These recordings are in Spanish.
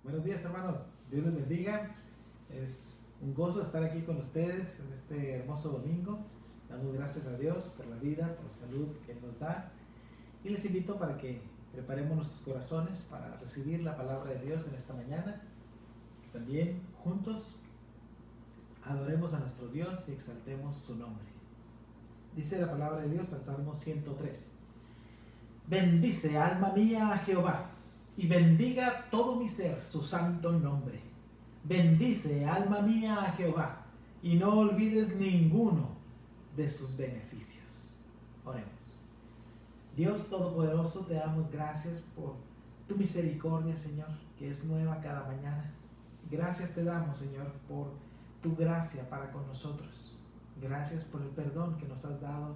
Buenos días, hermanos. Dios les bendiga. Es un gozo estar aquí con ustedes en este hermoso domingo. Damos gracias a Dios por la vida, por la salud que nos da. Y les invito para que preparemos nuestros corazones para recibir la palabra de Dios en esta mañana. También juntos adoremos a nuestro Dios y exaltemos su nombre. Dice la palabra de Dios al Salmo 103. Bendice, alma mía, a Jehová, y bendiga todo mi ser su santo nombre. Bendice, alma mía, a Jehová, y no olvides ninguno de sus beneficios. Oremos. Dios Todopoderoso, te damos gracias por tu misericordia, Señor, que es nueva cada mañana. Gracias te damos, Señor, por tu gracia para con nosotros. Gracias por el perdón que nos has dado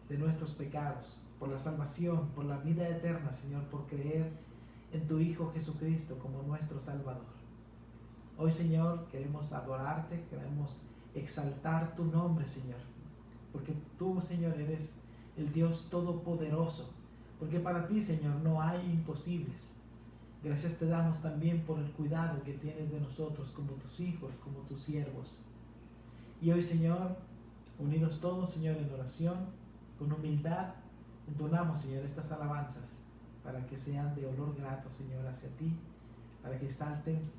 de nuestros pecados, por la salvación, por la vida eterna, Señor, por creer en tu Hijo Jesucristo como nuestro Salvador. Hoy, Señor, queremos adorarte, queremos exaltar tu nombre, Señor, porque tú, Señor, eres el Dios Todopoderoso, porque para ti, Señor, no hay imposibles. Gracias te damos también por el cuidado que tienes de nosotros como tus hijos, como tus siervos. Y hoy, Señor, unidos todos, Señor, en oración, con humildad, entonamos, Señor, estas alabanzas para que sean de olor grato, Señor, hacia ti, para que exalten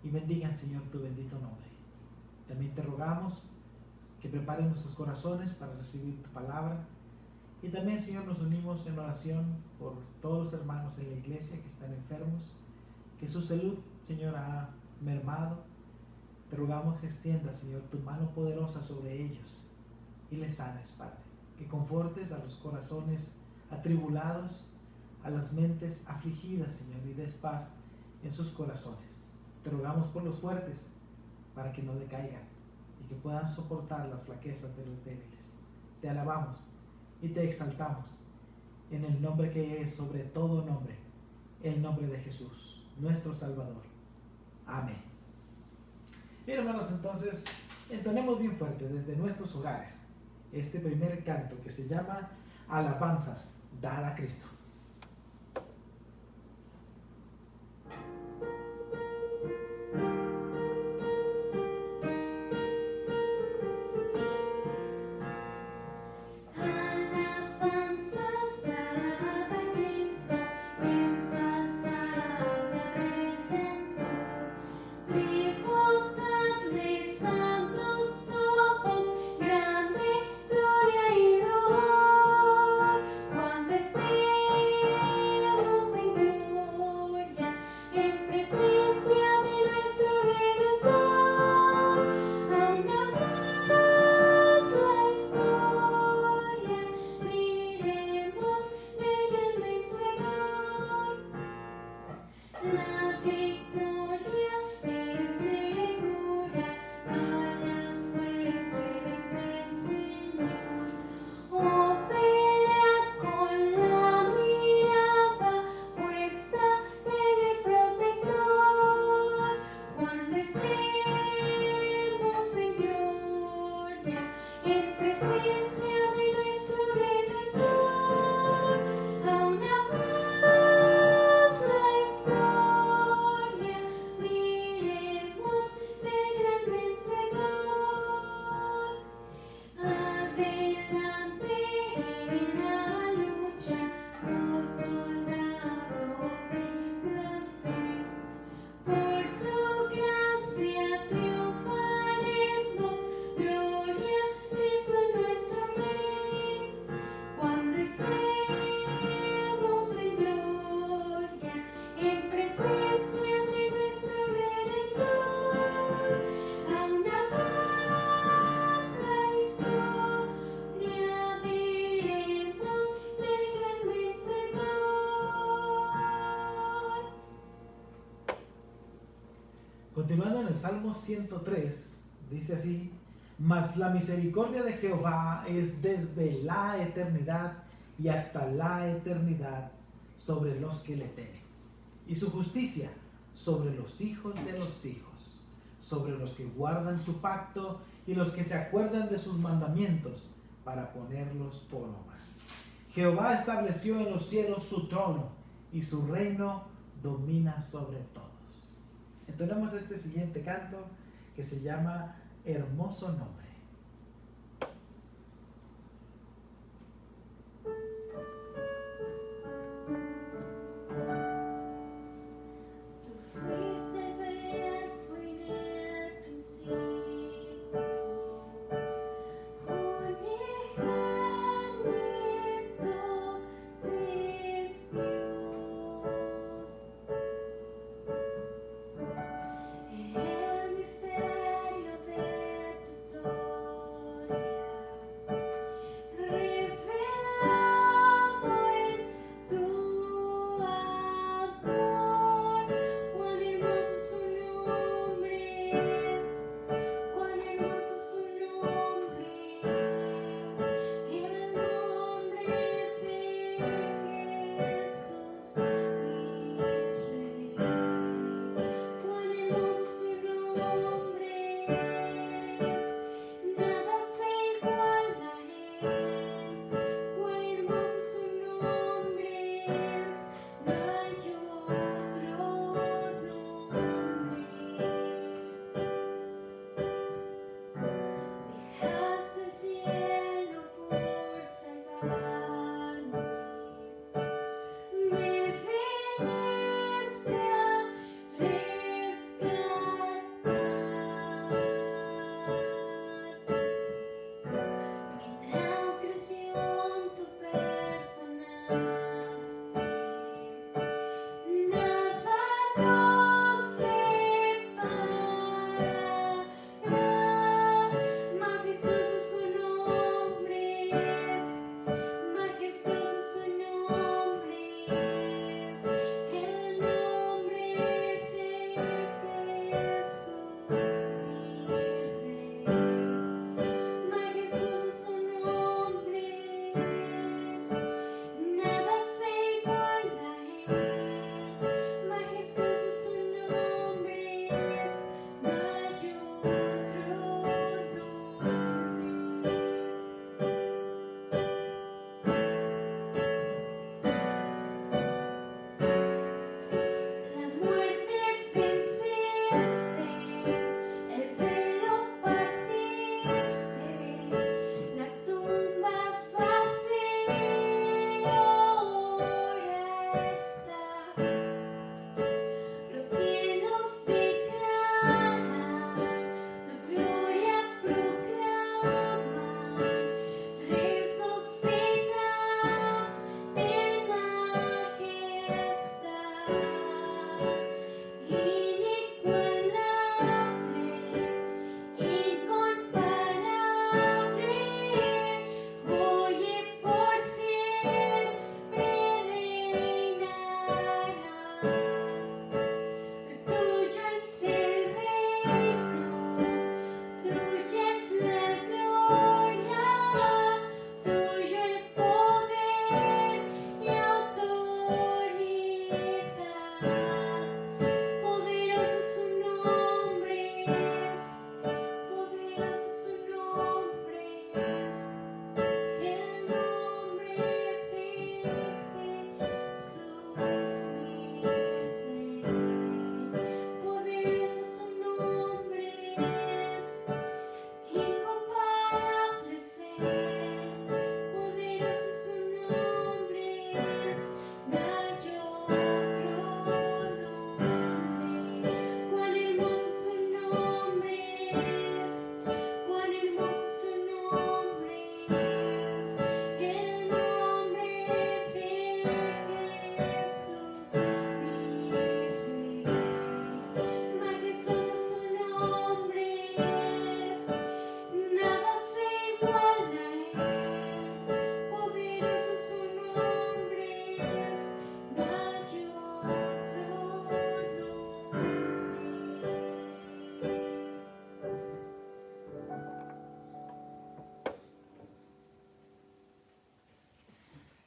y bendigan, Señor, tu bendito nombre. También te rogamos que preparen nuestros corazones para recibir tu palabra. Y también, Señor, nos unimos en oración por todos los hermanos en la iglesia que están enfermos, que su salud, Señor, ha mermado. Te rogamos que extiendas, Señor, tu mano poderosa sobre ellos y les sanes, Padre. Que confortes a los corazones atribulados, a las mentes afligidas, Señor, y des paz en sus corazones. Te rogamos por los fuertes para que no decaigan y que puedan soportar las flaquezas de los débiles. Te alabamos y te exaltamos en el nombre que es sobre todo nombre, el nombre de Jesús, nuestro Salvador. Amén. Bien, hermanos, entonces entonemos bien fuerte desde nuestros hogares este primer canto que se llama Alabanzas dadas a Cristo. Continuando en el Salmo 103, dice así: Mas la misericordia de Jehová es desde la eternidad y hasta la eternidad sobre los que le temen, y su justicia sobre los hijos de los hijos, sobre los que guardan su pacto y los que se acuerdan de sus mandamientos para ponerlos por obra. Jehová estableció en los cielos su trono y su reino domina sobre todos. Entonemos este siguiente canto que se llama Hermoso Nombre.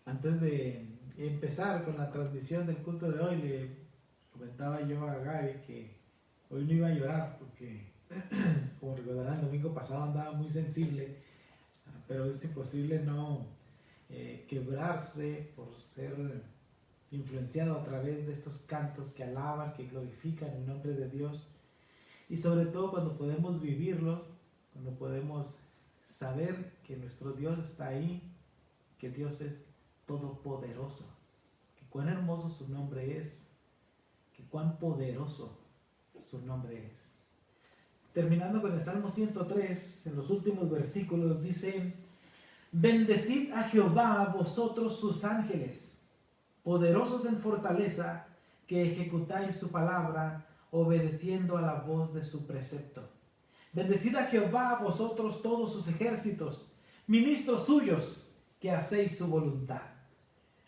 Antes de empezar con la transmisión del culto de hoy, le comentaba yo a Gaby que hoy no iba a llorar porque, como recordarán, el domingo pasado andaba muy sensible, pero es imposible no quebrarse por ser influenciado a través de estos cantos que alaban, que glorifican el nombre de Dios. Y sobre todo cuando podemos vivirlos, cuando podemos saber que nuestro Dios está ahí, que Dios es todopoderoso, que cuán hermoso su nombre es, que cuán poderoso su nombre es. Terminando con el Salmo 103, en los últimos versículos dice: bendecid a Jehová vosotros sus ángeles, poderosos en fortaleza, que ejecutáis su palabra, obedeciendo a la voz de su precepto. Bendecid a Jehová vosotros todos sus ejércitos, ministros suyos, que hacéis su voluntad.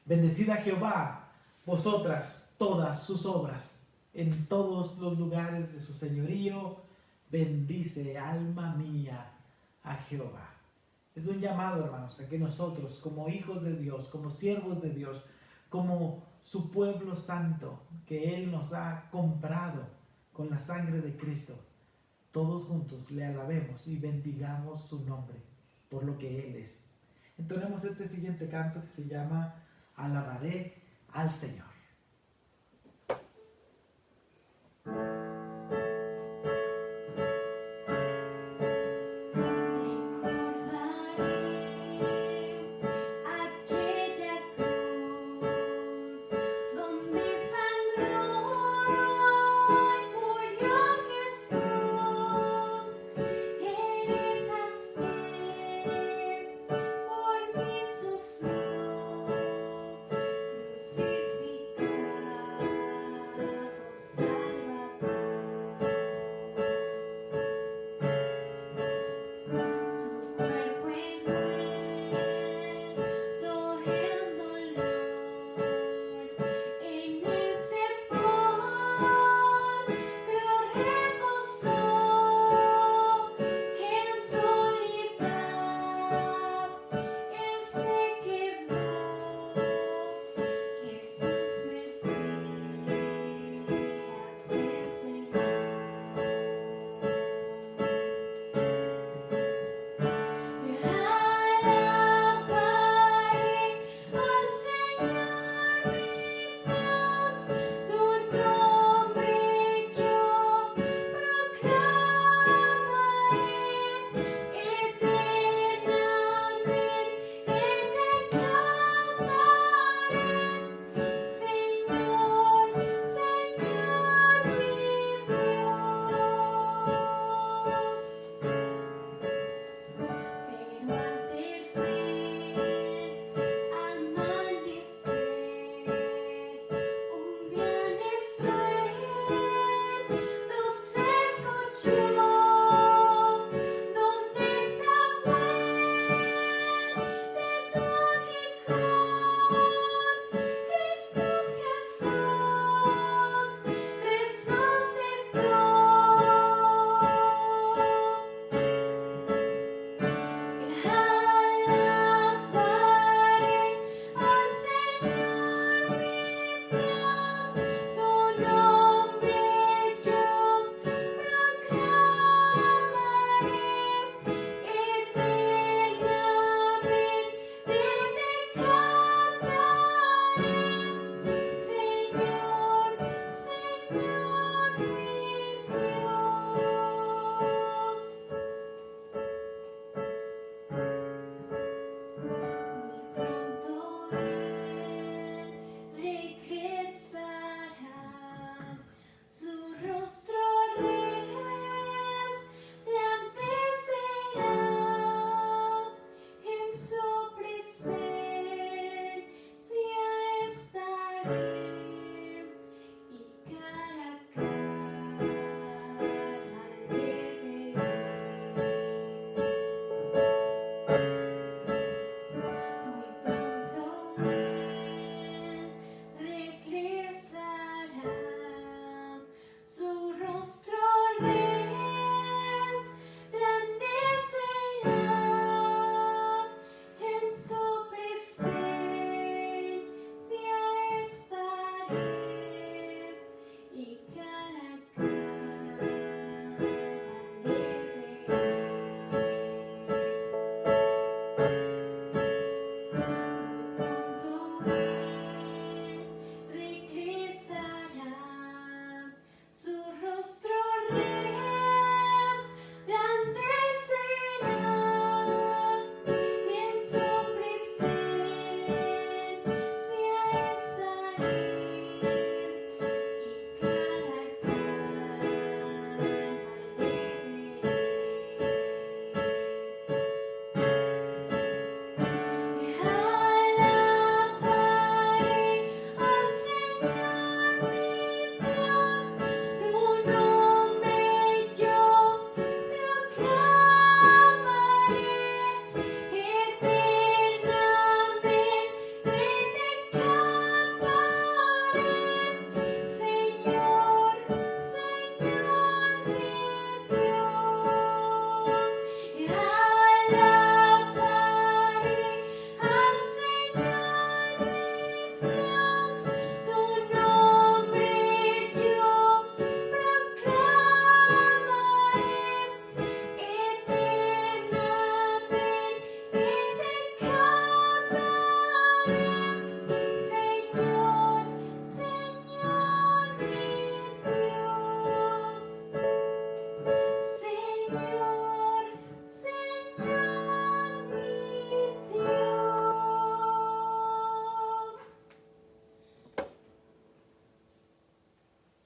Bendecid a Jehová vosotras todas sus obras, en todos los lugares de su señorío. Bendice, alma mía, a Jehová. Es un llamado, hermanos, a que nosotros, como hijos de Dios, como siervos de Dios, como su pueblo santo, que Él nos ha comprado con la sangre de Cristo, todos juntos le alabemos y bendigamos su nombre por lo que Él es. Entonemos este siguiente canto que se llama Alabaré al Señor. Por mí sufrió, crucificado.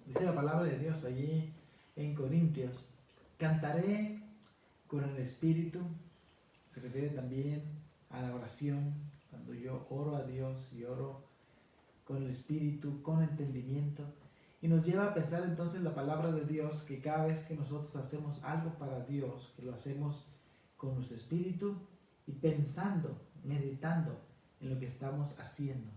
Dice la palabra de Dios allí en Corintios, cantaré con el Espíritu. Se refiere también a la oración, cuando yo oro a Dios y oro con el Espíritu, con entendimiento. Y nos lleva a pensar entonces la palabra de Dios, que cada vez que nosotros hacemos algo para Dios, que lo hacemos con nuestro Espíritu y pensando, meditando en lo que estamos haciendo,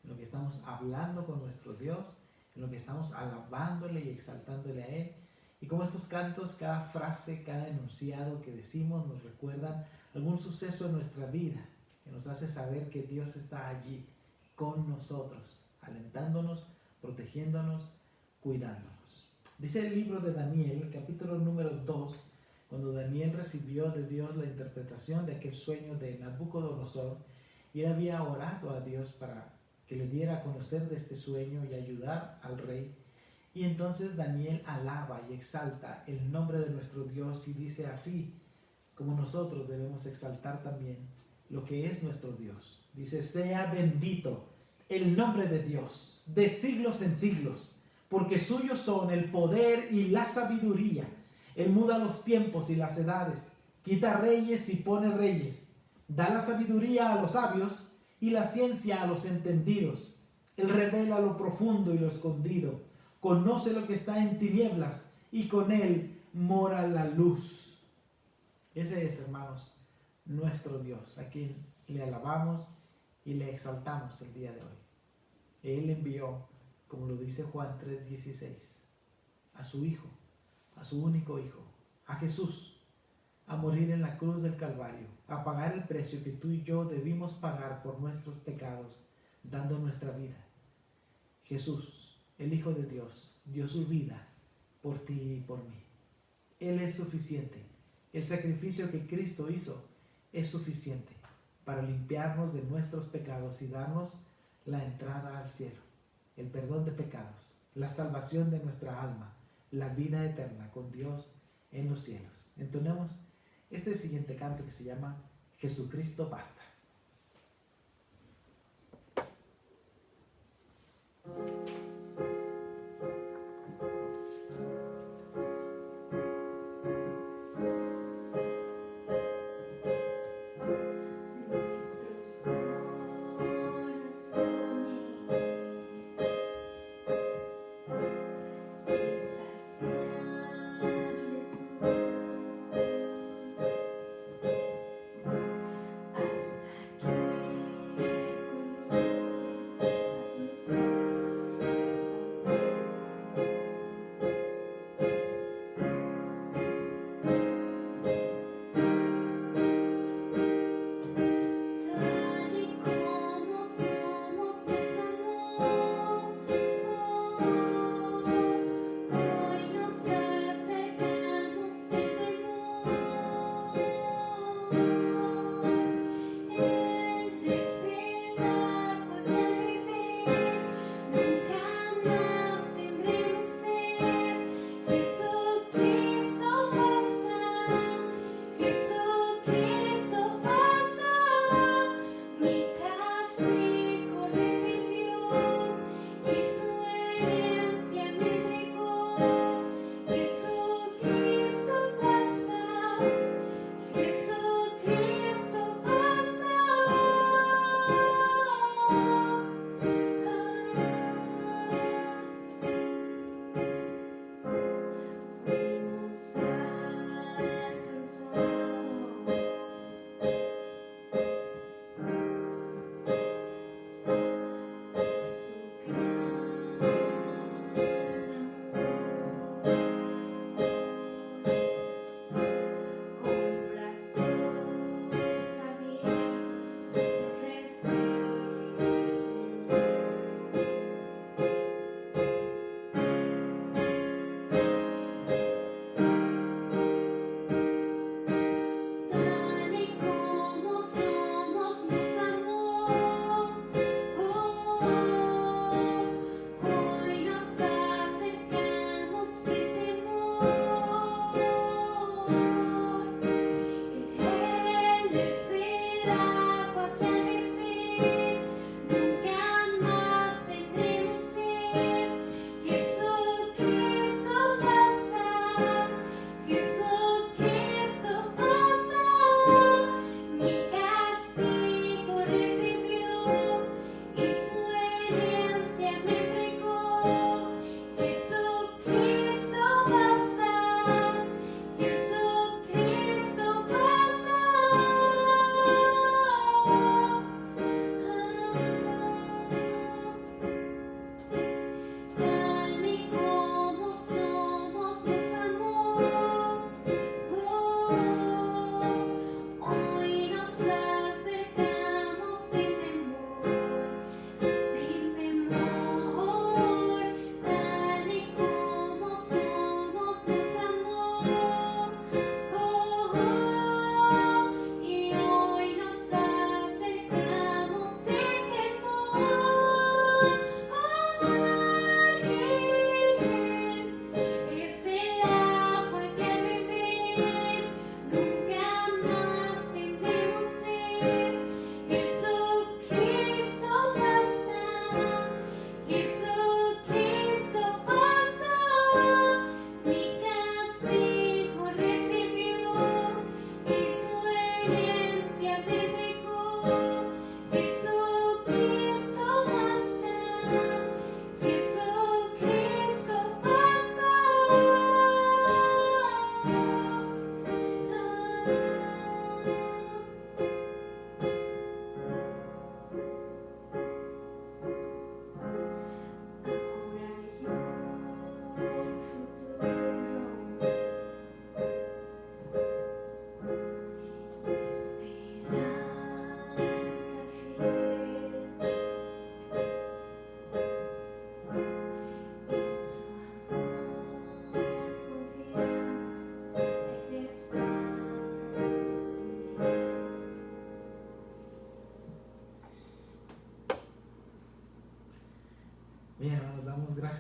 en lo que estamos hablando con nuestro Dios, en lo que estamos alabándole y exaltándole a Él. Y como estos cantos, cada frase, cada enunciado que decimos nos recuerdan algún suceso en nuestra vida que nos hace saber que Dios está allí con nosotros, alentándonos, protegiéndonos, cuidándonos. Dice el libro de Daniel, capítulo número 2, cuando Daniel recibió de Dios la interpretación de aquel sueño de Nabucodonosor, y él había orado a Dios para que le diera a conocer de este sueño y ayudar al rey. Y entonces Daniel alaba y exalta el nombre de nuestro Dios y dice así, como nosotros debemos exaltar también lo que es nuestro Dios. Dice, sea bendito el nombre de Dios de siglos en siglos, porque suyos son el poder y la sabiduría. Él muda los tiempos y las edades, quita reyes y pone reyes, da la sabiduría a los sabios y la ciencia a los entendidos. Él revela lo profundo y lo escondido, conoce lo que está en tinieblas y con él mora la luz. Ese es, hermanos, nuestro Dios, a quien le alabamos y le exaltamos el día de hoy. Él envió, como lo dice Juan 3:16, a su Hijo, a su único Hijo, a Jesús, a morir en la cruz del Calvario, a pagar el precio que tú y yo debimos pagar por nuestros pecados, dando nuestra vida. Jesús, el Hijo de Dios, dio su vida por ti y por mí. Él es suficiente. El sacrificio que Cristo hizo es suficiente para limpiarnos de nuestros pecados y darnos la entrada al cielo, el perdón de pecados, la salvación de nuestra alma, la vida eterna con Dios en los cielos. Entonemos este siguiente canto que se llama Jesucristo basta.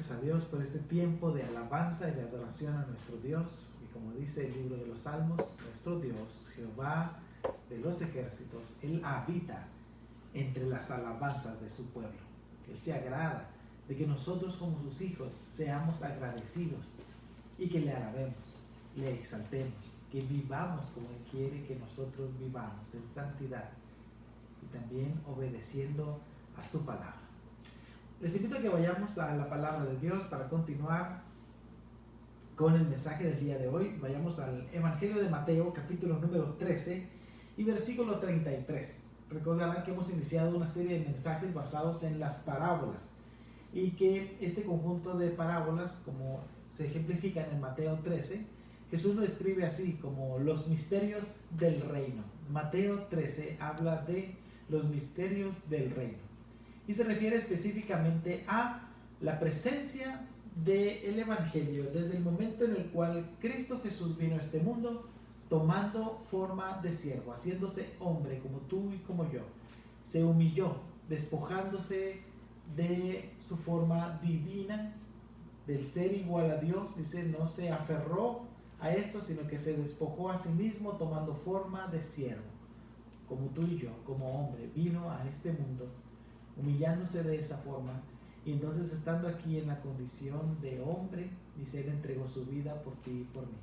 gracias a Dios por este tiempo de alabanza y de adoración a nuestro Dios. Y como dice el libro de los Salmos, nuestro Dios, Jehová de los ejércitos, Él habita entre las alabanzas de su pueblo. Él se agrada de que nosotros como sus hijos seamos agradecidos y que le alabemos, le exaltemos, que vivamos como Él quiere que nosotros vivamos, en santidad y también obedeciendo a su palabra. Les invito a que vayamos a la palabra de Dios para continuar con el mensaje del día de hoy. Vayamos al Evangelio de Mateo, capítulo número 13 y versículo 33. Recordarán que hemos iniciado una serie de mensajes basados en las parábolas y que este conjunto de parábolas, como se ejemplifican en Mateo 13, Jesús lo describe así como los misterios del reino. Mateo 13 habla de los misterios del reino y se refiere específicamente a la presencia del Evangelio desde el momento en el cual Cristo Jesús vino a este mundo tomando forma de siervo, haciéndose hombre como tú y como yo. Se humilló, despojándose de su forma divina, del ser igual a Dios. Dice, no se aferró a esto, sino que se despojó a sí mismo tomando forma de siervo, como tú y yo, como hombre. Vino a este mundo humillándose de esa forma, y entonces estando aquí en la condición de hombre, dice, Él entregó su vida por ti y por mí.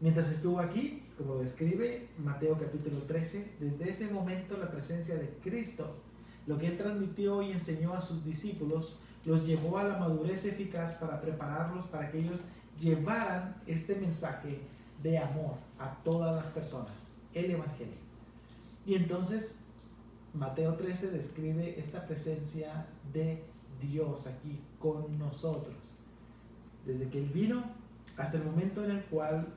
Mientras estuvo aquí, como lo describe Mateo capítulo 13, desde ese momento la presencia de Cristo, lo que Él transmitió y enseñó a sus discípulos, los llevó a la madurez eficaz para prepararlos para que ellos llevaran este mensaje de amor a todas las personas, el Evangelio. Y entonces Mateo 13 describe esta presencia de Dios aquí con nosotros, desde que Él vino hasta el momento en el cual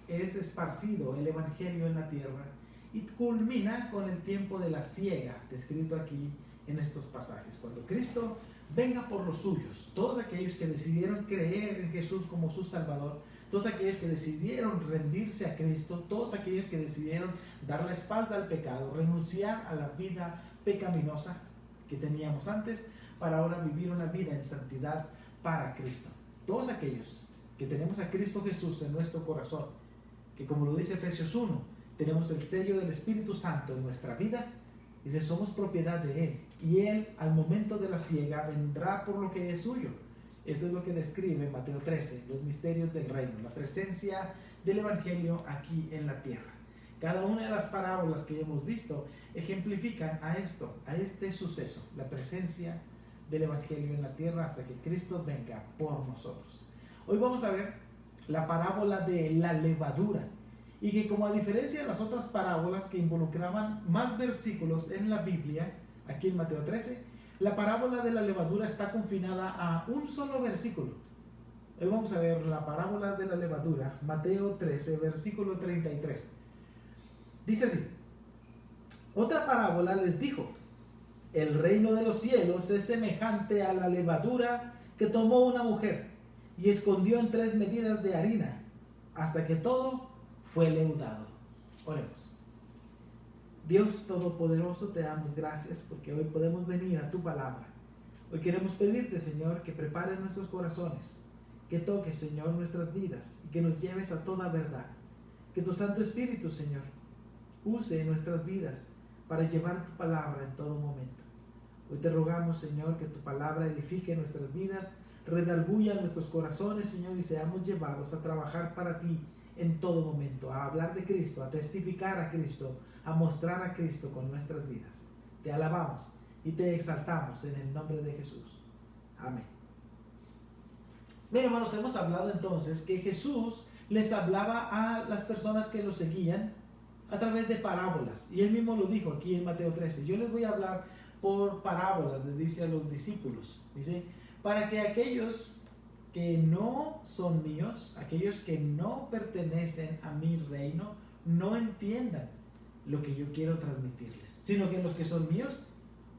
es esparcido el Evangelio en la tierra, y culmina con el tiempo de la siega, descrito aquí en estos pasajes, cuando Cristo venga por los suyos, todos aquellos que decidieron creer en Jesús como su Salvador, todos aquellos que decidieron rendirse a Cristo, todos aquellos que decidieron dar la espalda al pecado, renunciar a la vida pecaminosa que teníamos antes, para ahora vivir una vida en santidad para Cristo. Todos aquellos que tenemos a Cristo Jesús en nuestro corazón, que como lo dice Efesios 1, tenemos el sello del Espíritu Santo en nuestra vida, dice, somos propiedad de Él, y Él al momento de la siega vendrá por lo que es suyo. Eso es lo que describe Mateo 13, los misterios del reino, la presencia del Evangelio aquí en la tierra. Cada una de las parábolas que hemos visto ejemplifican a esto, a este suceso, la presencia del Evangelio en la tierra hasta que Cristo venga por nosotros. Hoy vamos a ver la parábola de la levadura, y que como a diferencia de las otras parábolas que involucraban más versículos en la Biblia, aquí en Mateo 13, la parábola de la levadura está confinada a un solo versículo. Hoy vamos a ver la parábola de la levadura, Mateo 13, versículo 33. Dice así: otra parábola les dijo, el reino de los cielos es semejante a la levadura que tomó una mujer y escondió en 3 medidas de harina hasta que todo fue leudado. Oremos. Dios Todopoderoso, te damos gracias porque hoy podemos venir a tu palabra. Hoy queremos pedirte, Señor, que prepares nuestros corazones, que toques, Señor, nuestras vidas y que nos lleves a toda verdad. Que tu Santo Espíritu, Señor, use nuestras vidas para llevar tu palabra en todo momento. Hoy te rogamos, Señor, que tu palabra edifique nuestras vidas, redarguya nuestros corazones, Señor, y seamos llevados a trabajar para ti en todo momento, a hablar de Cristo, a testificar a Cristo, a mostrar a Cristo con nuestras vidas. Te alabamos y te exaltamos en el nombre de Jesús. Amén. Bien, hermanos, hemos hablado entonces que Jesús les hablaba a las personas que lo seguían a través de parábolas, y él mismo lo dijo aquí en Mateo 13. Yo les voy a hablar por parábolas, les dice a los discípulos, dice, para que aquellos que no son míos, aquellos que no pertenecen a mi reino, no entiendan lo que yo quiero transmitirles, sino que los que son míos,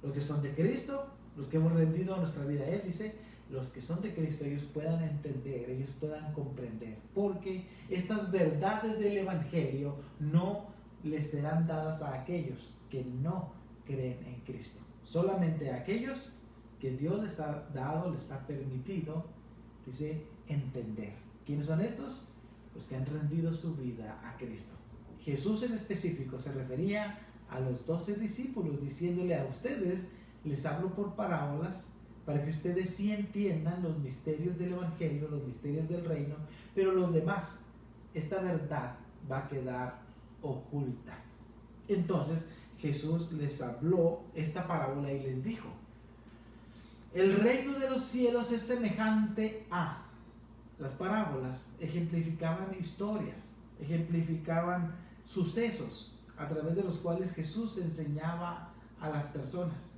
los que son de Cristo, los que hemos rendido nuestra vida a Él, dice, los que son de Cristo, ellos puedan entender, ellos puedan comprender, porque estas verdades del Evangelio no les serán dadas a aquellos que no creen en Cristo, solamente a aquellos que Dios les ha dado, les ha permitido, dice, entender. ¿Quiénes son estos? Los que han rendido su vida a Cristo. Jesús en específico se refería a los 12 discípulos, diciéndole a ustedes, les hablo por parábolas, para que ustedes sí entiendan los misterios del Evangelio, los misterios del reino, pero los demás, esta verdad va a quedar oculta. Entonces Jesús les habló esta parábola y les dijo, el reino de los cielos es semejante a... Las parábolas ejemplificaban historias, ejemplificaban sucesos a través de los cuales Jesús enseñaba a las personas.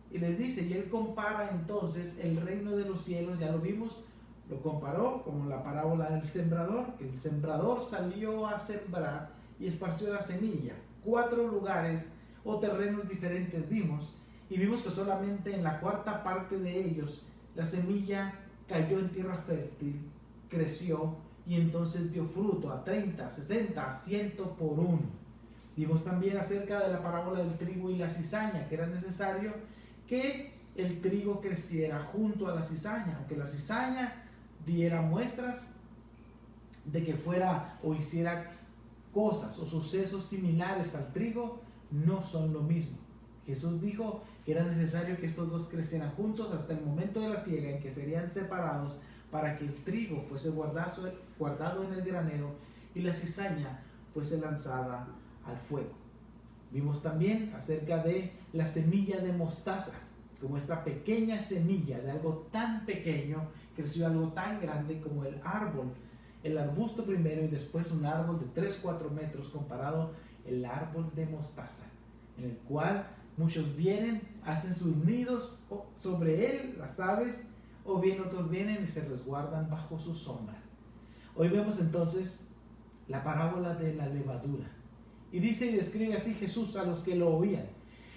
Y les dice, y él compara entonces el reino de los cielos, ya lo vimos, lo comparó como la parábola del sembrador, que el sembrador salió a sembrar y esparció la semilla. 4 lugares o terrenos diferentes vimos, y vimos que solamente en la cuarta parte de ellos la semilla cayó en tierra fértil, creció y entonces dio fruto a 30, 70, 100 por 1. Vimos también acerca de la parábola del trigo y la cizaña, que era necesario que el trigo creciera junto a la cizaña, aunque la cizaña diera muestras de que fuera o hiciera cosas o sucesos similares al trigo, no son lo mismo. Jesús dijo que era necesario que estos dos crecieran juntos hasta el momento de la siega, en que serían separados para que el trigo fuese guardado en el granero y la cizaña fuese lanzada al fuego. Vimos también acerca de la semilla de mostaza, como esta pequeña semilla de algo tan pequeño creció algo tan grande como el árbol, el arbusto primero y después un árbol de 3-4 metros comparado el árbol de mostaza, en el cual muchos vienen, hacen sus nidos sobre él, las aves, o bien otros vienen y se resguardan bajo su sombra. Hoy vemos entonces la parábola de la levadura. Y dice y describe así Jesús a los que lo oían.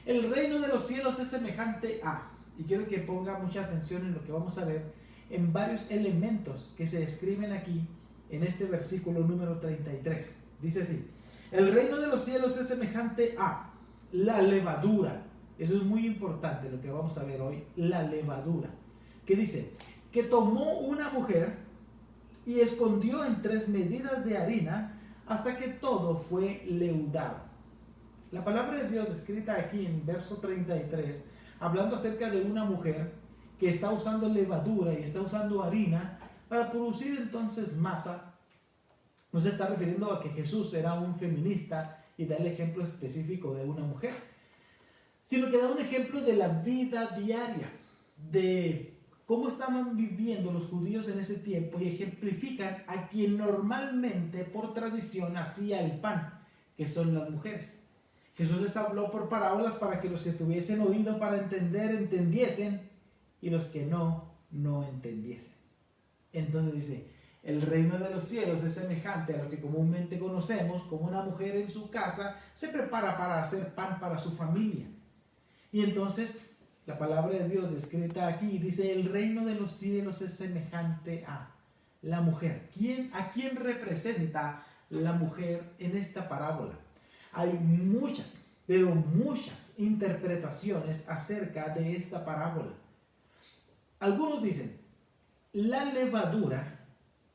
El reino de los cielos es semejante a, y quiero que ponga mucha atención en lo que vamos a ver, en varios elementos que se describen aquí en este versículo número 33. Dice así, el reino de los cielos es semejante a la levadura. Eso es muy importante lo que vamos a ver hoy, la levadura. Que dice, que tomó una mujer y escondió en 3 medidas de harina hasta que todo fue leudado. La palabra de Dios descrita aquí en verso 33, hablando acerca de una mujer que está usando levadura y está usando harina para producir entonces masa, no se está refiriendo a que Jesús era un feminista y da el ejemplo específico de una mujer, sino que da un ejemplo de la vida diaria, de cómo estaban viviendo los judíos en ese tiempo, y ejemplifican a quien normalmente por tradición hacía el pan, que son las mujeres. Jesús les habló por parábolas para que los que tuviesen oído para entender, entendiesen, y los que no entendiesen. Entonces dice, el reino de los cielos es semejante a lo que comúnmente conocemos como una mujer en su casa se prepara para hacer pan para su familia. Y entonces la palabra de Dios descrita aquí dice, el reino de los cielos es semejante a la mujer. ¿A quién representa la mujer en esta parábola? Hay muchas, pero muchas interpretaciones acerca de esta parábola. Algunos dicen, la levadura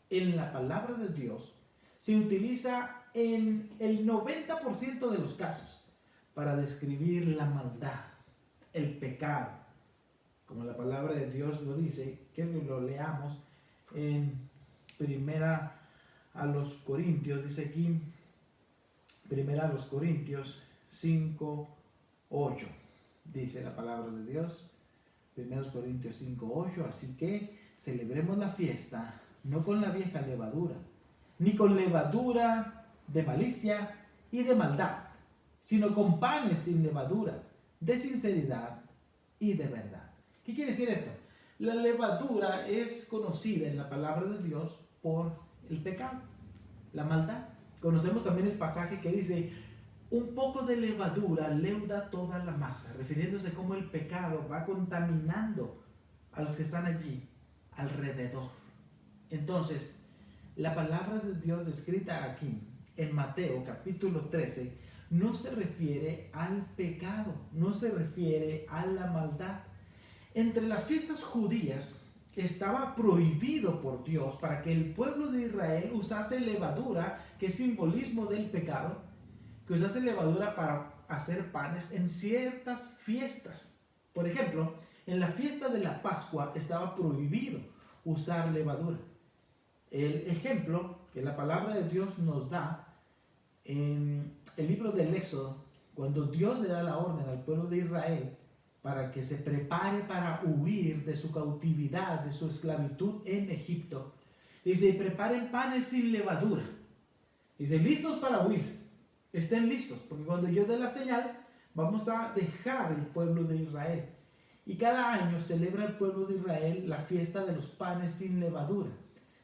en la palabra de Dios se utiliza en el 90% de los casos para describir la maldad, el pecado, como la palabra de Dios lo dice, que lo leamos en Primera a los Corintios, dice aquí, Primera a los Corintios 5:8, dice la palabra de Dios, Primera a los Corintios 5:8, así que celebremos la fiesta, no con la vieja levadura, ni con levadura de malicia y de maldad, sino con panes sin levadura, de sinceridad y de verdad. ¿Qué quiere decir esto? La levadura es conocida en la palabra de Dios por el pecado, la maldad. Conocemos también el pasaje que dice, un poco de levadura leuda toda la masa, refiriéndose a cómo el pecado va contaminando a los que están allí alrededor. Entonces, la palabra de Dios descrita aquí en Mateo capítulo 13 no se refiere al pecado, no se refiere a la maldad. Entre las fiestas judías estaba prohibido por Dios para que el pueblo de Israel usase levadura, que es simbolismo del pecado, que usase levadura para hacer panes en ciertas fiestas. Por ejemplo, en la fiesta de la Pascua estaba prohibido usar levadura. El ejemplo que la palabra de Dios nos da en el libro del Éxodo, cuando Dios le da la orden al pueblo de Israel para que se prepare para huir de su cautividad, de su esclavitud en Egipto, dice: preparen panes sin levadura. Dice: listos para huir, estén listos, porque cuando yo dé la señal, vamos a dejar el pueblo de Israel. Y cada año celebra el pueblo de Israel la fiesta de los panes sin levadura,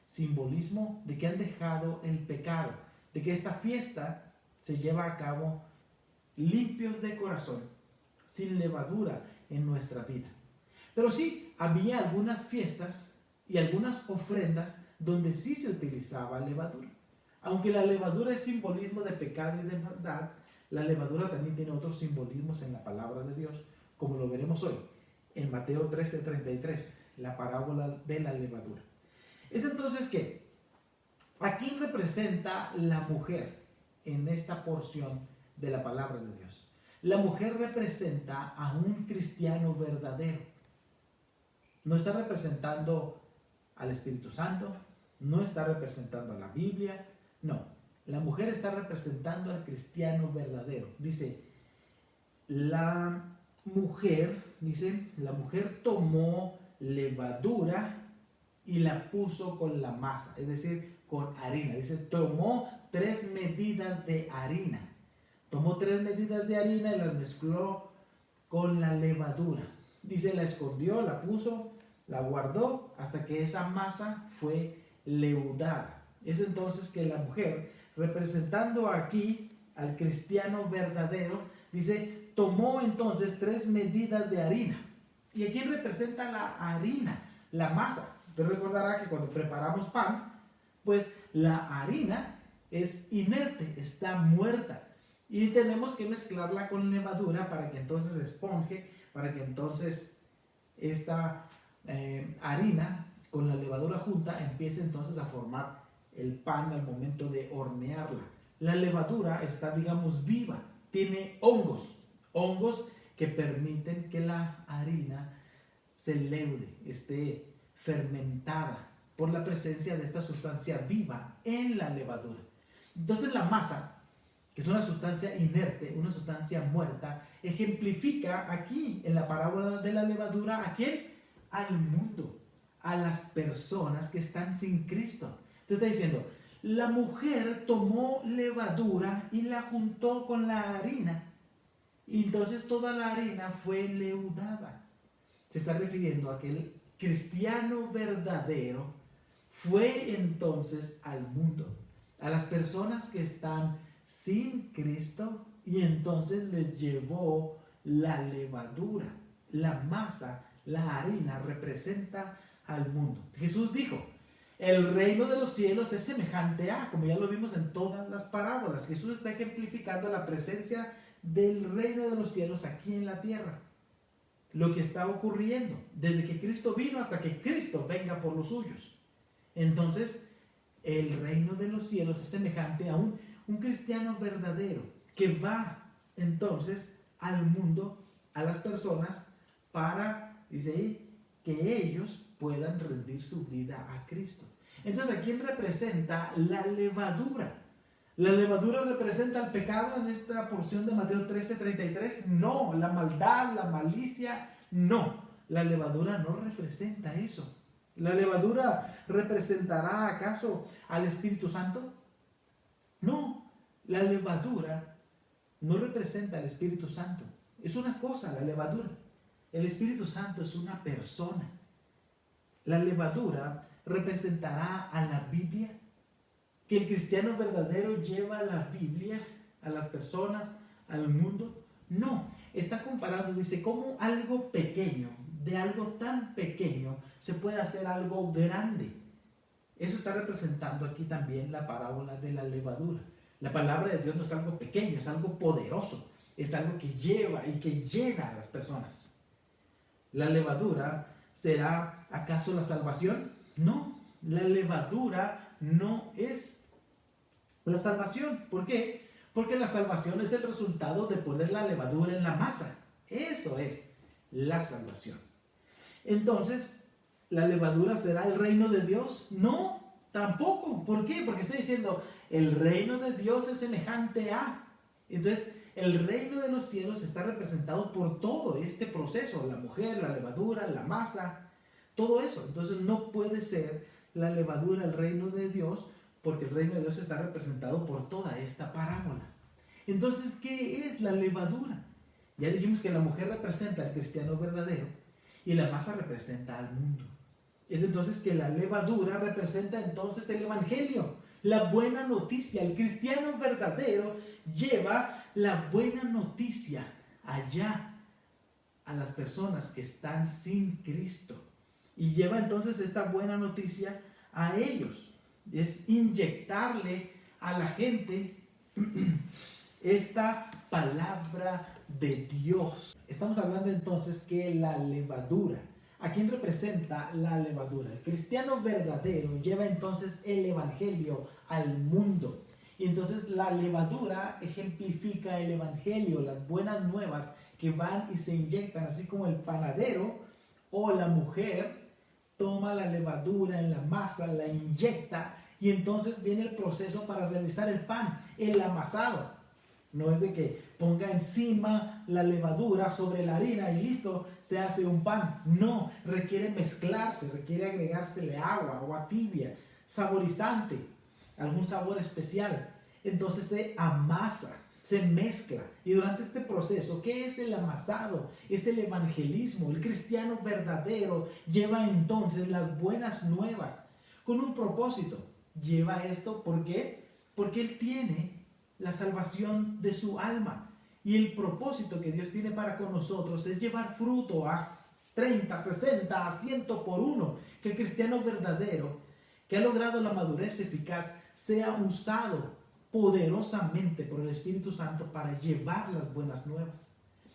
simbolismo de que han dejado el pecado, de que esta fiesta se lleva a cabo limpios de corazón, sin levadura en nuestra vida. Pero sí, había algunas fiestas y algunas ofrendas donde sí se utilizaba levadura. Aunque la levadura es simbolismo de pecado y de maldad, la levadura también tiene otros simbolismos en la palabra de Dios, como lo veremos hoy en Mateo 13:33, la parábola de la levadura. Es entonces que, ¿a quién representa la mujer en esta porción de la palabra de Dios? La mujer representa a un cristiano verdadero. No está representando al Espíritu Santo, no está representando a la Biblia, no. La mujer está representando al cristiano verdadero. Dice, la mujer tomó levadura y la puso con la masa, es decir, con harina. Dice, tomó 3 medidas de harina. Tomó 3 medidas de harina y las mezcló con la levadura. Dice, la escondió, la puso, la guardó hasta que esa masa fue leudada. Es entonces que la mujer, representando aquí al cristiano verdadero, dice, tomó entonces 3 medidas de harina. ¿Y a quién representa la harina? La masa. Usted recordará que cuando preparamos pan, pues la harina es inerte, está muerta. Y tenemos que mezclarla con levadura para que entonces esponje, para que entonces esta harina con la levadura junta empiece entonces a formar el pan al momento de hornearla. La levadura está, digamos, viva, tiene hongos que permiten que la harina se leude, esté fermentada por la presencia de esta sustancia viva en la levadura. Entonces la masa, que es una sustancia inerte, una sustancia muerta, ejemplifica aquí en la parábola de la levadura ¿a quién? Al mundo, a las personas que están sin Cristo. Entonces está diciendo, la mujer tomó levadura y la juntó con la harina, y entonces toda la harina fue leudada. Se está refiriendo a que el cristiano verdadero fue entonces al mundo, a las personas que están sin Cristo, y entonces les llevó la levadura, la masa, la harina representa al mundo. Jesús dijo, el reino de los cielos es semejante a, como ya lo vimos en todas las parábolas, Jesús está ejemplificando la presencia del reino de los cielos aquí en la tierra. Lo que está ocurriendo desde que Cristo vino hasta que Cristo venga por los suyos. Entonces, el reino de los cielos es semejante a un cristiano verdadero que va entonces al mundo, a las personas, para, dice ahí, que ellos puedan rendir su vida a Cristo. Entonces, ¿a quién representa la levadura? ¿La levadura representa el pecado en esta porción de Mateo 13:33? No. ¿La maldad, la malicia? No. La levadura no representa eso. ¿La levadura representará acaso al Espíritu Santo? No. La levadura no representa al Espíritu Santo. Es una cosa, la levadura. El Espíritu Santo es una persona. La levadura representará a la Biblia, que el cristiano verdadero lleva la Biblia a las personas, al mundo. No, está comparando, dice, cómo algo pequeño, de algo tan pequeño, se puede hacer algo grande. Eso está representando aquí también la parábola de la levadura. La palabra de Dios no es algo pequeño, es algo poderoso, es algo que lleva y que llena a las personas. ¿La levadura será acaso la salvación? No, la levadura no es la salvación. ¿Por qué? Porque la salvación es el resultado de poner la levadura en la masa. Eso es la salvación. Entonces, ¿la levadura será el reino de Dios? No, tampoco. ¿Por qué? Porque está diciendo, el reino de Dios es semejante a. Entonces, el reino de los cielos está representado por todo este proceso, la mujer, la levadura, la masa, todo eso. Entonces, no puede ser la levadura el reino de Dios, porque el reino de Dios está representado por toda esta parábola. Entonces, ¿qué es la levadura? Ya dijimos que la mujer representa al cristiano verdadero y la masa representa al mundo. Es entonces que la levadura representa entonces el evangelio, la buena noticia. El cristiano verdadero lleva la buena noticia allá a las personas que están sin Cristo y lleva entonces esta buena noticia a ellos. Es inyectarle a la gente esta palabra de Dios. Estamos hablando entonces que la levadura, ¿a quién representa la levadura? El cristiano verdadero lleva entonces el evangelio al mundo. Y entonces la levadura ejemplifica el evangelio, las buenas nuevas que van y se inyectan, así como el panadero o la mujer toma la levadura en la masa, la inyecta y entonces viene el proceso para realizar el pan, el amasado. No es de que ponga encima la levadura sobre la harina y listo, se hace un pan. No, requiere mezclarse, requiere agregársele agua tibia, saborizante, algún sabor especial. Entonces se amasa, se mezcla. Y durante este proceso, ¿qué es el amasado? Es el evangelismo. El cristiano verdadero lleva entonces las buenas nuevas con un propósito. Lleva esto, ¿por qué? Porque él tiene la salvación de su alma. Y el propósito que Dios tiene para con nosotros es llevar fruto a 30, 60, a 100 por uno. Que el cristiano verdadero, que ha logrado la madurez eficaz, sea usado poderosamente por el Espíritu Santo para llevar las buenas nuevas.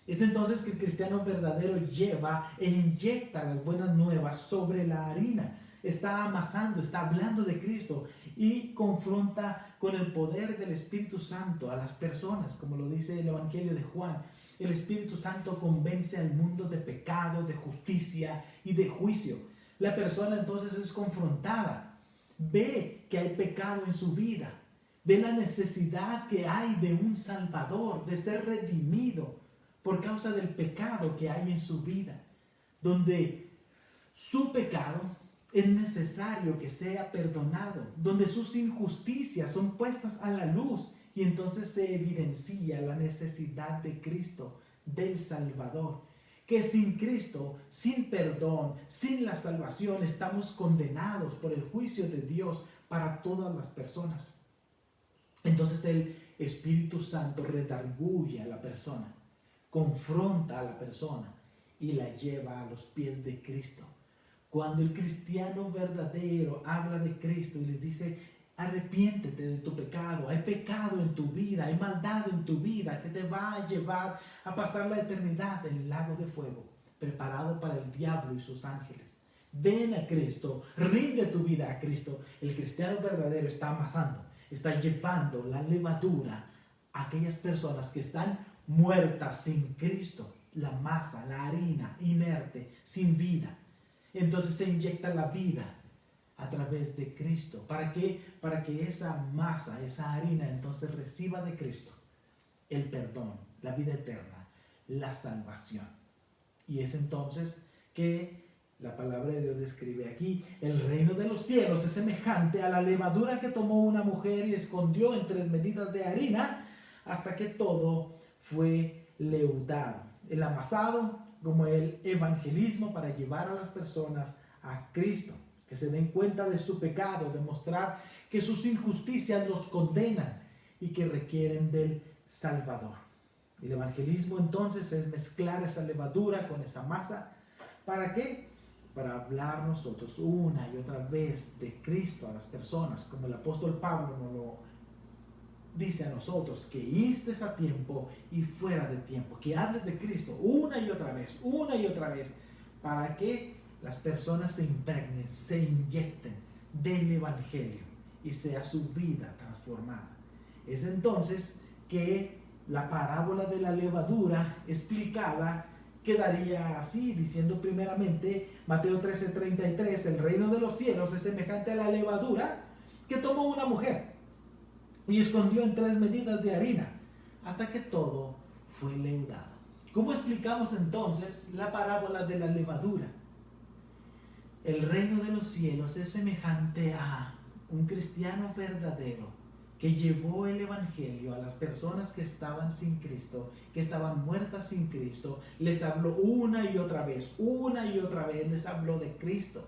Es entonces que el cristiano verdadero lleva e inyecta las buenas nuevas sobre la harina. Está amasando, está hablando de Cristo y confronta con el poder del Espíritu Santo a las personas, como lo dice el Evangelio de Juan. El Espíritu Santo convence al mundo de pecado, de justicia y de juicio. La persona entonces es confrontada, ve que hay pecado en su vida, ve la necesidad que hay de un Salvador, de ser redimido por causa del pecado que hay en su vida, donde su pecado es necesario que sea perdonado, donde sus injusticias son puestas a la luz y entonces se evidencia la necesidad de Cristo, del Salvador, que sin Cristo, sin perdón, sin la salvación, estamos condenados por el juicio de Dios para todas las personas. Entonces el Espíritu Santo redarguye a la persona, confronta a la persona y la lleva a los pies de Cristo. Cuando el cristiano verdadero habla de Cristo y les dice, arrepiéntete de tu pecado, hay pecado en tu vida, hay maldad en tu vida que te va a llevar a pasar la eternidad en el lago de fuego, preparado para el diablo y sus ángeles. Ven a Cristo, rinde tu vida a Cristo. El cristiano verdadero está amasando, está llevando la levadura a aquellas personas que están muertas sin Cristo, la masa, la harina, inerte, sin vida. Entonces se inyecta la vida a través de Cristo. ¿Para qué? Para que esa masa, esa harina, entonces reciba de Cristo el perdón, la vida eterna, la salvación. Y es entonces que la palabra de Dios describe aquí, el reino de los cielos es semejante a la levadura que tomó una mujer y escondió en 3 medidas de harina hasta que todo fue leudado. El amasado como el evangelismo para llevar a las personas a Cristo, que se den cuenta de su pecado, demostrar que sus injusticias los condenan y que requieren del Salvador. El evangelismo entonces es mezclar esa levadura con esa masa. ¿Para qué? Para hablar nosotros una y otra vez de Cristo a las personas, como el apóstol Pablo nos lo dice a nosotros, que instes a tiempo y fuera de tiempo, que hables de Cristo una y otra vez, para que las personas se impregnen, se inyecten del Evangelio y sea su vida transformada. Es entonces que la parábola de la levadura explicada quedaría así, diciendo primeramente, Mateo 13:33, el reino de los cielos es semejante a la levadura que tomó una mujer y escondió en 3 medidas de harina hasta que todo fue leudado. ¿Cómo explicamos entonces la parábola de la levadura? El reino de los cielos es semejante a un cristiano verdadero que llevó el Evangelio a las personas que estaban sin Cristo, que estaban muertas sin Cristo. Les habló una y otra vez les habló de Cristo,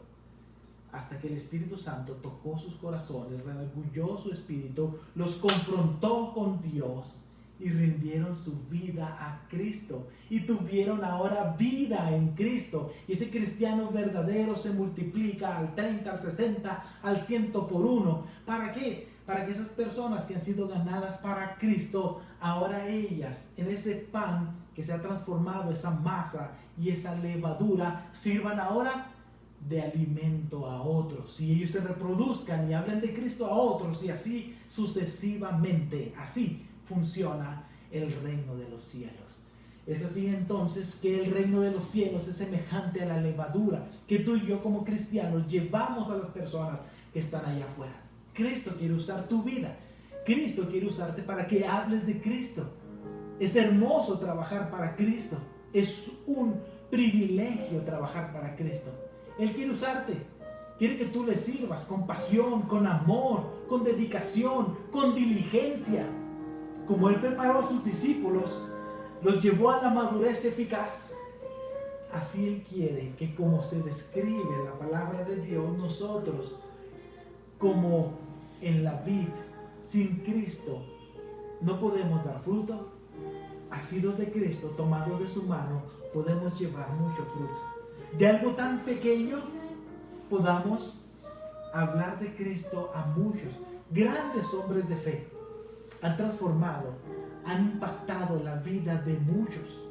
hasta que el Espíritu Santo tocó sus corazones, redarguyó su espíritu, los confrontó con Dios y rindieron su vida a Cristo y tuvieron ahora vida en Cristo. Y ese cristiano verdadero se multiplica al 30, al 60, al 100 por 1. ¿Para qué? Para que esas personas que han sido ganadas para Cristo, ahora ellas, en ese pan que se ha transformado, esa masa y esa levadura, sirvan ahora de alimento a otros, y ellos se reproduzcan y hablen de Cristo a otros, y así sucesivamente. Así funciona el reino de los cielos. Es así entonces que el reino de los cielos es semejante a la levadura que tú y yo como cristianos llevamos a las personas que están allá afuera. Cristo quiere usar tu vida. Cristo quiere usarte para que hables de Cristo. Es hermoso trabajar para Cristo. Es un privilegio trabajar para Cristo. Él quiere usarte. Quiere que tú le sirvas con pasión, con amor, con dedicación, con diligencia. Como Él preparó a sus discípulos, los llevó a la madurez eficaz. Así Él quiere que, como se describe en la palabra de Dios, nosotros, como en la vid, sin Cristo, no podemos dar fruto. Asidos de Cristo, tomados de su mano, podemos llevar mucho fruto. De algo tan pequeño podamos hablar de Cristo a muchos. Grandes hombres de fe han transformado, han impactado la vida de muchos.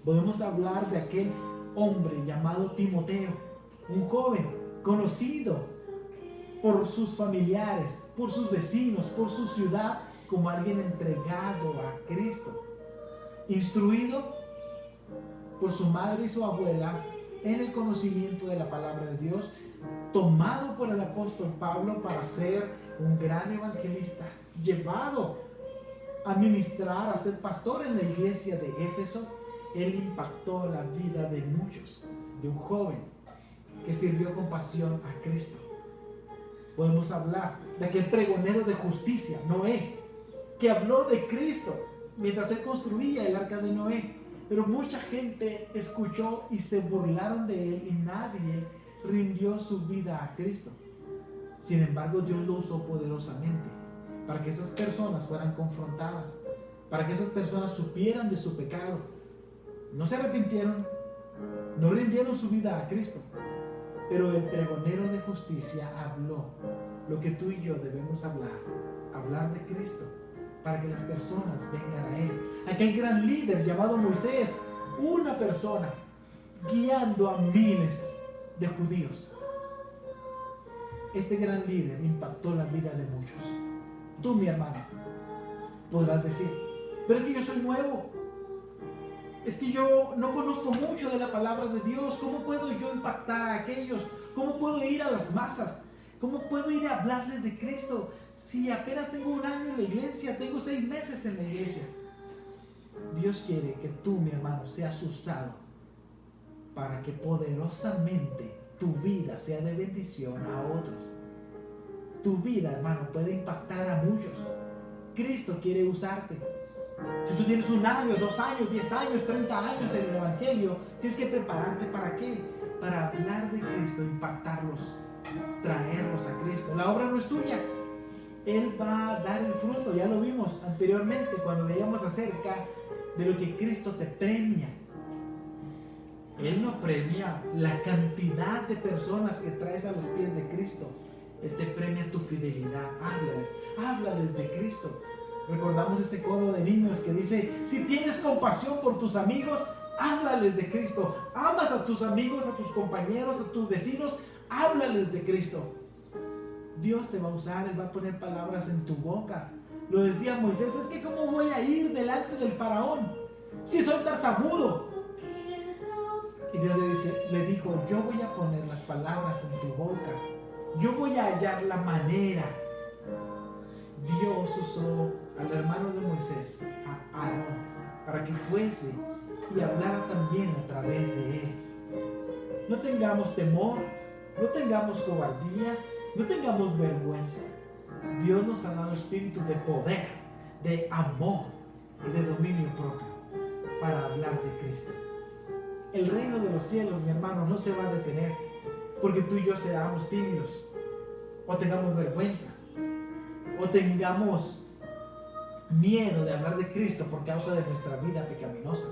Podemos hablar de aquel hombre llamado Timoteo, un joven conocido por sus familiares, por sus vecinos, por su ciudad, como alguien entregado a Cristo, instruido por su madre y su abuela en el conocimiento de la palabra de Dios, tomado por el apóstol Pablo para ser un gran evangelista, llevado a ministrar, a ser pastor en la iglesia de Éfeso. Él impactó la vida de muchos, de un joven que sirvió con pasión a Cristo. Podemos hablar de aquel pregonero de justicia, Noé, que habló de Cristo mientras él construía el arca de Noé. Pero mucha gente escuchó y se burlaron de él y nadie rindió su vida a Cristo. Sin embargo, Dios lo usó poderosamente para que esas personas fueran confrontadas, para que esas personas supieran de su pecado. No se arrepintieron, no rindieron su vida a Cristo, pero el pregonero de justicia habló lo que tú y yo debemos hablar de Cristo, para que las personas vengan a Él. Aquel gran líder llamado Moisés, una persona guiando a miles de judíos. Este gran líder impactó la vida de muchos. Tú, mi hermano, podrás decir, pero es que yo soy nuevo, es que yo no conozco mucho de la palabra de Dios. ¿Cómo puedo yo impactar a aquellos? ¿Cómo puedo ir a las masas? ¿Cómo puedo ir a hablarles de Cristo si apenas tengo 1 año en la iglesia, tengo 6 meses en la iglesia? Dios quiere que tú, mi hermano, seas usado para que poderosamente tu vida sea de bendición a otros. Tu vida, hermano, puede impactar a muchos. Cristo quiere usarte. Si tú tienes 1 año, 2 años, 10 años, 30 años en el Evangelio, tienes que prepararte. ¿Para qué? Para hablar de Cristo, impactarlos, traerlos a Cristo. La obra no es tuya. Él va a dar el fruto. Ya lo vimos anteriormente cuando veíamos acerca de lo que Cristo te premia. Él no premia la cantidad de personas que traes a los pies de Cristo. Él te premia tu fidelidad. Háblales de Cristo. Recordamos ese coro de niños que dice: si tienes compasión por tus amigos, háblales de Cristo. Ama amas a tus amigos, a tus compañeros, a tus vecinos, háblales de Cristo. Dios te va a usar, Él va a poner palabras en tu boca. Lo decía Moisés, es que ¿cómo voy a ir delante del faraón si soy tartamudo? Y Dios le dijo, yo voy a poner las palabras en tu boca. Yo voy a hallar la manera. Dios usó al hermano de Moisés, a Aarón, para que fuese y hablara también a través de él. No tengamos temor, no tengamos cobardía, no tengamos vergüenza. Dios nos ha dado espíritu de poder, de amor y de dominio propio para hablar de Cristo. El reino de los cielos, mi hermano, no se va a detener porque tú y yo seamos tímidos o tengamos vergüenza o tengamos miedo de hablar de Cristo por causa de nuestra vida pecaminosa.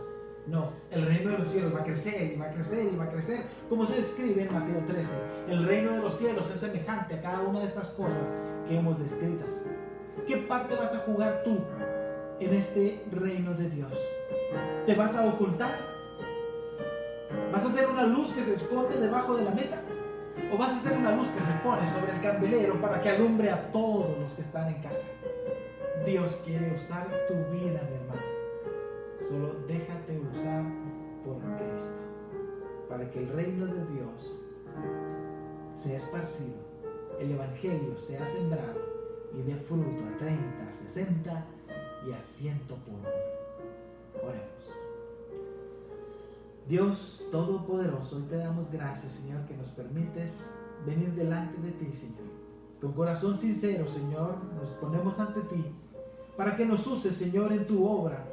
No, el reino de los cielos va a crecer y va a crecer y va a crecer, como se describe en Mateo 13. El reino de los cielos es semejante a cada una de estas cosas que hemos descritas. ¿Qué parte vas a jugar tú en este reino de Dios? ¿Te vas a ocultar? ¿Vas a ser una luz que se esconde debajo de la mesa? ¿O vas a ser una luz que se pone sobre el candelero para que alumbre a todos los que están en casa? Dios quiere usar tu vida, mi hermano. Solo déjate usar por Cristo, para que el reino de Dios sea esparcido, el evangelio sea sembrado y dé fruto a 30, 60 y a 100 por uno. Oremos. Dios Todopoderoso, hoy te damos gracias, Señor, que nos permites venir delante de ti, Señor. Con corazón sincero, Señor, nos ponemos ante ti para que nos uses, Señor, en tu obra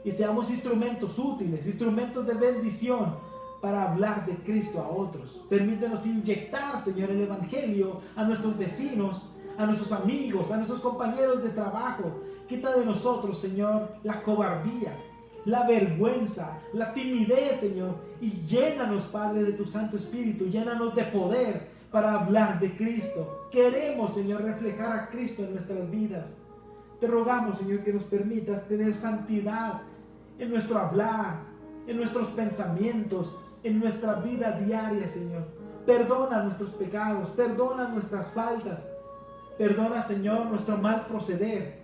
y seamos instrumentos útiles, instrumentos de bendición para hablar de Cristo a otros. Permítenos inyectar, Señor, el evangelio a nuestros vecinos, a nuestros amigos, a nuestros compañeros de trabajo. Quita de nosotros, Señor, la cobardía, la vergüenza, la timidez, Señor, y llénanos, Padre, de tu Santo Espíritu, llénanos de poder para hablar de Cristo. Queremos, Señor, reflejar a Cristo en nuestras vidas. Te rogamos, Señor, que nos permitas tener santidad en nuestro hablar, en nuestros pensamientos, en nuestra vida diaria, Señor. Perdona nuestros pecados, perdona nuestras faltas, perdona, Señor, nuestro mal proceder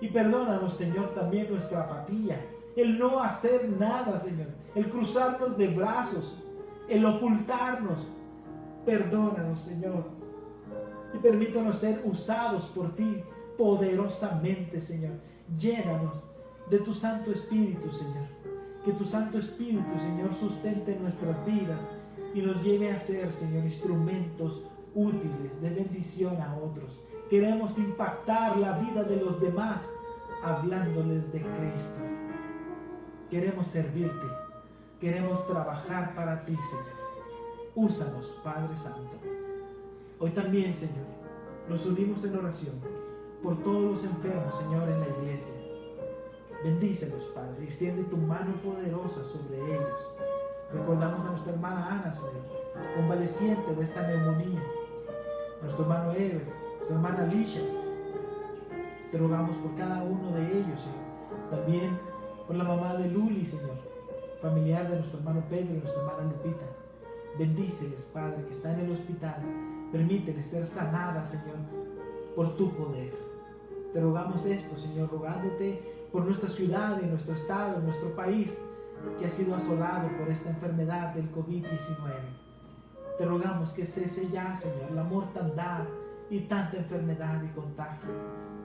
y perdónanos, Señor, también nuestra apatía, el no hacer nada, Señor, el cruzarnos de brazos, el ocultarnos. Perdónanos, Señor, y permítanos ser usados por ti poderosamente, Señor. Llénanos de tu Santo Espíritu, Señor. Que tu Santo Espíritu, Señor, sustente nuestras vidas y nos lleve a ser, Señor, instrumentos útiles de bendición a otros. Queremos impactar la vida de los demás hablándoles de Cristo. Queremos servirte. Queremos trabajar para ti, Señor. Úsanos, Padre Santo. Hoy también, Señor, nos unimos en oración por todos los enfermos, Señor, en la iglesia. Bendícelos, Padre, extiende tu mano poderosa sobre ellos. Recordamos a nuestra hermana Ana, Señor, convaleciente de esta neumonía, nuestro hermano Ever, nuestra hermana Lisha. Te rogamos por cada uno de ellos, Señor. También por la mamá de Luli, Señor, familiar de nuestro hermano Pedro y nuestra hermana Lupita. Bendíceles, Padre, que está en el hospital. Permíteles ser sanadas, Señor, por tu poder. Te rogamos esto, Señor, rogándote por nuestra ciudad y nuestro estado, nuestro país, que ha sido asolado por esta enfermedad del COVID-19. Te rogamos que cese ya, Señor, la mortandad y tanta enfermedad y contagio.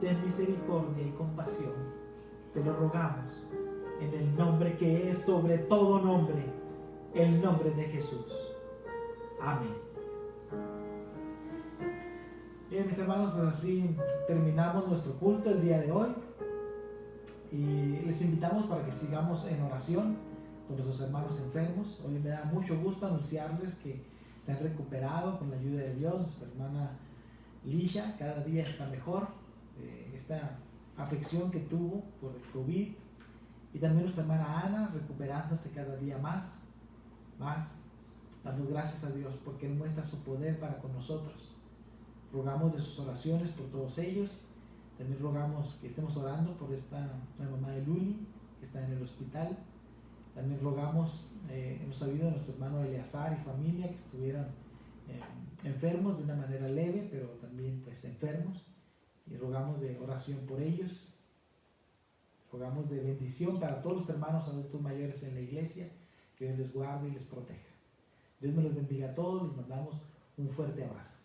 Ten misericordia y compasión. Te lo rogamos en el nombre que es sobre todo nombre, el nombre de Jesús. Amén. Bien, mis hermanos, pues así terminamos nuestro culto el día de hoy y les invitamos para que sigamos en oración por nuestros hermanos enfermos. Hoy me da mucho gusto anunciarles que se han recuperado con la ayuda de Dios. Nuestra hermana Lisha cada día está mejor, esta afección que tuvo por el COVID, y también nuestra hermana Ana recuperándose cada día más. Damos gracias a Dios porque Él muestra su poder para con nosotros. Rogamos de sus oraciones por todos ellos. También rogamos que estemos orando por la mamá de Luli, que está en el hospital. También rogamos, hemos sabido de nuestro hermano Eleazar y familia que estuvieron enfermos de una manera leve, pero también pues enfermos, y rogamos de oración por ellos. Rogamos de bendición para todos los hermanos adultos mayores en la iglesia, que Dios les guarde y les proteja. Dios me los bendiga a todos, les mandamos un fuerte abrazo.